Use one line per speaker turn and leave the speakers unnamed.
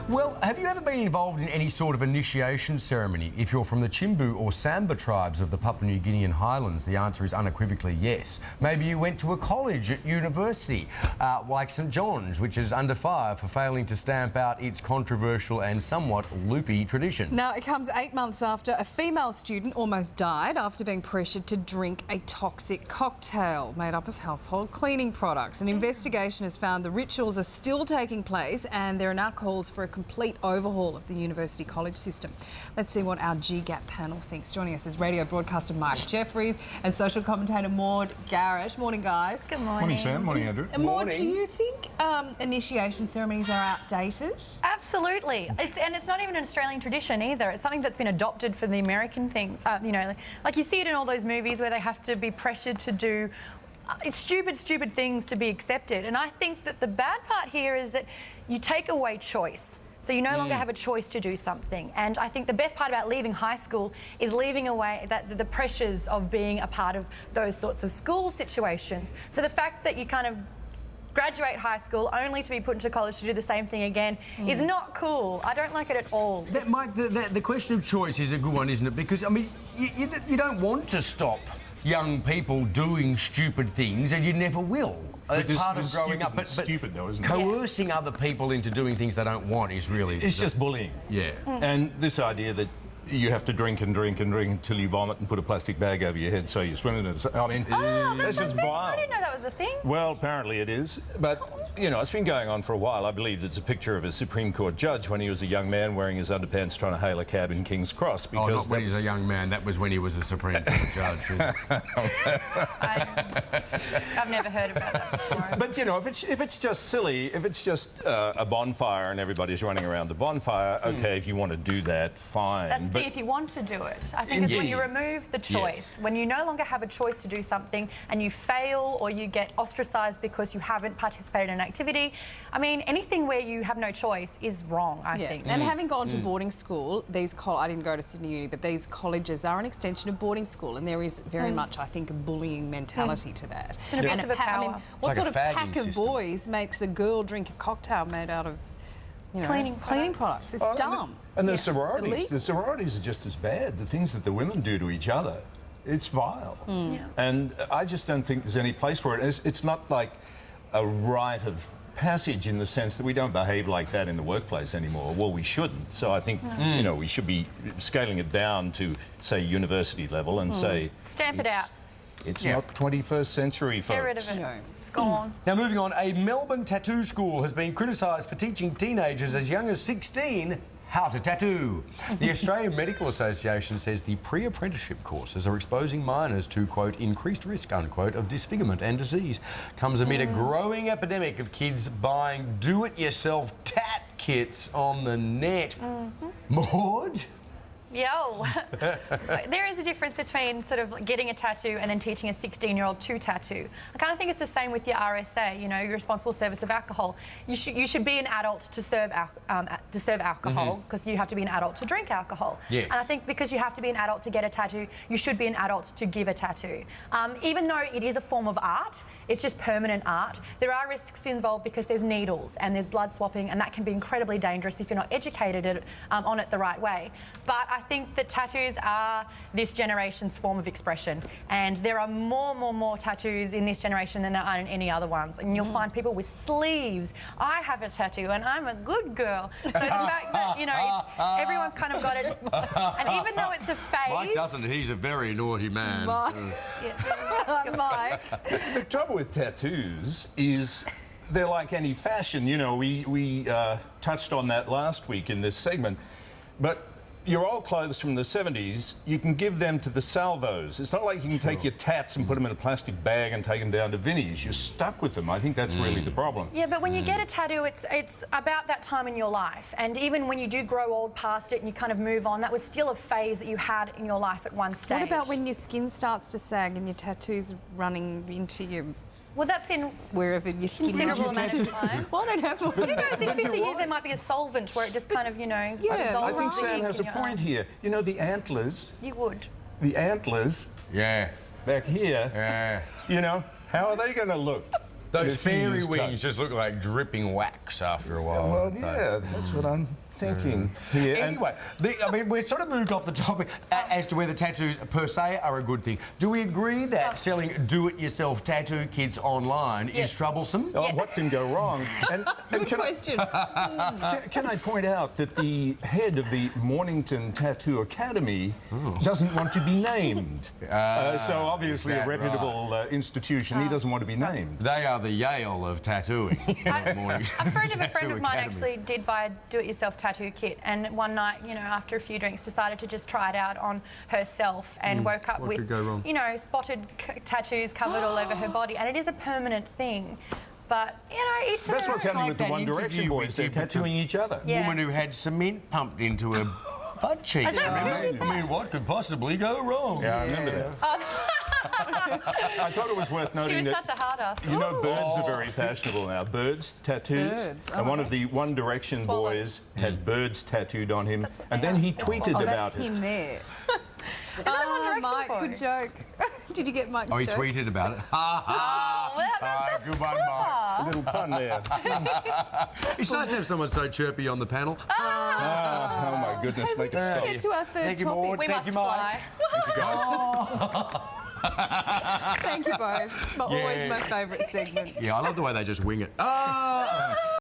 Well, have you ever been involved in any sort of initiation ceremony? If you're from the Chimbu or Samba tribes of the Papua New Guinean Highlands, the answer is unequivocally yes. Maybe you went to a college at university, like St John's, which is under fire for failing to stamp out its controversial and somewhat loopy tradition.
Now, it comes 8 months after a female student almost died after being pressured to drink a toxic cocktail made up of household cleaning products. An investigation has found the rituals are still taking place and there are now calls for a complete overhaul of the university college system. Let's see what our GGAP panel thinks. Joining us is radio broadcaster Mike Jeffries and social commentator Maud Garrett. Morning, guys.
Good morning.
Morning, Sam. Morning, Andrew.
Maud, do you think initiation ceremonies are outdated?
Absolutely. It's not even an Australian tradition either. It's something that's been adopted for the American things. You know, like you see it in all those movies where they have to be pressured to do stupid things to be accepted. And I think that the bad part here is that you take away choice. So you no longer have a choice to do something. And I think the best part about leaving high school is leaving away the pressures of being a part of those sorts of school situations. So the fact that you kind of graduate high school only to be put into college to do the same thing again is not cool. I don't like it at all.
Mike, the question of choice is a good one, isn't it? Because, I mean, you don't want to stop young people doing stupid things, and you never will. It's part of growing up. But
stupid, though, isn't it?
Coercing other people into doing things they don't want is really...
It's just bullying.
Yeah.
And this idea that you have to drink and drink and drink until you vomit and put a plastic bag over your head so you're swimming in it. I mean,
that's
just
vile.
vile.
I didn't know that was a thing.
Well, apparently it is. But, you know, it's been going on for a while. I believe it's a picture of a Supreme Court judge when he was a young man wearing his underpants trying to hail a cab in King's Cross. Because
not when he was a young man. That was when he was a Supreme Court judge.
I've never heard about that before.
But, you know, if it's just silly, if it's just a bonfire and everybody's running around the bonfire, OK, if you want to do that, fine.
That's
but
if you want to do it. I think it's when you remove the choice, when you no longer have a choice to do something and you fail or you get ostracised because you haven't participated in an activity. I mean, anything where you have no choice is wrong, I think.
And having gone to boarding school, I didn't go to Sydney Uni, but these colleges are an extension of boarding school, and there is very much, I think, a bullying mentality to that.
It's an abuse of power.
I mean, what
like
sort
a
of
fagging
pack of
system.
boys makes a girl drink a cocktail made out of, you know, cleaning products? It's dumb.
And the sororities are just as bad. The things that the women do to each other, it's vile. And I just don't think there's any place for it. It's not like a rite of passage in the sense that we don't behave like that in the workplace anymore. Well, we shouldn't. So I think, you know, we should be scaling it down to, say, university level and say...
Stamp it out.
It's not 21st century, folks.
Get rid of it.
No.
It's gone.
Now, moving on, a Melbourne tattoo school has been criticised for teaching teenagers as young as 16 how to tattoo. The Australian Medical Association says the pre-apprenticeship courses are exposing minors to, quote, increased risk, unquote, of disfigurement and disease. Comes amid a growing epidemic of kids buying do-it-yourself tat kits on the net. Maud?
Yo. There is a difference between sort of getting a tattoo and then teaching a 16-year-old to tattoo. I kind of think it's the same with your RSA, you know, your responsible service of alcohol. You should be an adult to serve alcohol because you have to be an adult to drink alcohol.
Yes.
And I think because you have to be an adult to get a tattoo, you should be an adult to give a tattoo. Even though it is a form of art, it's just permanent art, there are risks involved because there's needles and there's blood swapping, and that can be incredibly dangerous if you're not educated on it the right way. But I think that tattoos are this generation's form of expression, and there are more tattoos in this generation than there are in any other ones. And you'll find people with sleeves. I have a tattoo and I'm a good girl. So the fact that, you know, everyone's kind of got it, and even though it's a phase...
Mike doesn't, he's a very naughty man.
Mike.
The trouble with tattoos is they're like any fashion. You know, we touched on that last week in this segment, but your old clothes from the 70s, you can give them to the salvos. It's not like you can take your tats and put them in a plastic bag and take them down to Vinnie's. You're stuck with them. I think that's really the problem.
Yeah, but when you get a tattoo, it's about that time in your life. And even when you do grow old past it and you kind of move on, that was still a phase that you had in your life at one stage.
What about when your skin starts to sag and your tattoo's running into your...
Well, that's in
wherever your skin is.
considerable amount of time.
Well, I don't have one.
Who knows, in 50 years there might be a solvent where it just kind of, you know,
Yeah,
I think
dissolves
Sam
the
has a
yeast in your
point
eye.
here. You know, the antlers,
You would.
back here,
Yeah.
you know, how are they going to look?
Those
a few
fairy
years'
wings
time.
just look like dripping wax after a while.
Well,
don't they?
yeah, that's what I'm thinking here. And
Anyway, I mean, we've sort of moved off the topic as to whether tattoos per se are a good thing. Do we agree that selling do-it-yourself tattoo kits online is troublesome?
oh, what can go wrong? And
Good
can I-
question.
Can I point out that the head of the Mornington Tattoo Academy doesn't want to be named? So obviously
Is
a
that
reputable institution, he doesn't want to be named.
They are the Yale of tattooing.
A friend of a friend of mine
Academy.
actually did buy a do-it-yourself tattoo kit, and one night, you know, after a few drinks, decided to just try it out on herself, and woke up
What
with,
could go wrong?
you know, spotted tattoos covered all over her body, and it is a permanent thing. But you know, each to
That's
their
what's
own.
happening
like
with the
that
One Direction
interview we
boys. They're
did with
tattooing each other.
Yeah.
Woman who had cement pumped into her butt cheeks. I mean, what could possibly go wrong?
Yeah, I remember that. I thought it was worth
She
noting
was
that.
such a hard ass.
You know, birds are very fashionable now. Birds, tattoos.
Birds,
And one of the One Direction
Swallow.
boys had birds tattooed on him,
That's what
and
they
then
are.
he
They're
tweeted
Oh,
about
that's
it.
him there.
One Direction
Mike,
boy.
good joke. Did you get Mike's
Oh, he
joke?
tweeted about it. Ha ha!
Oh, well, that's
Good one,
clever.
Mike.
A little pun there.
It's nice to have someone so chirpy on the panel.
Oh my goodness, make it stop.
Get to our third
Thank you,
topic.
Maud.
We
Thank
must
you, Mike.
fly.
Thank you, guys.
Thank you both. Always
Yeah.
my favourite segment.
Yeah, I love the way they just wing it. Ah!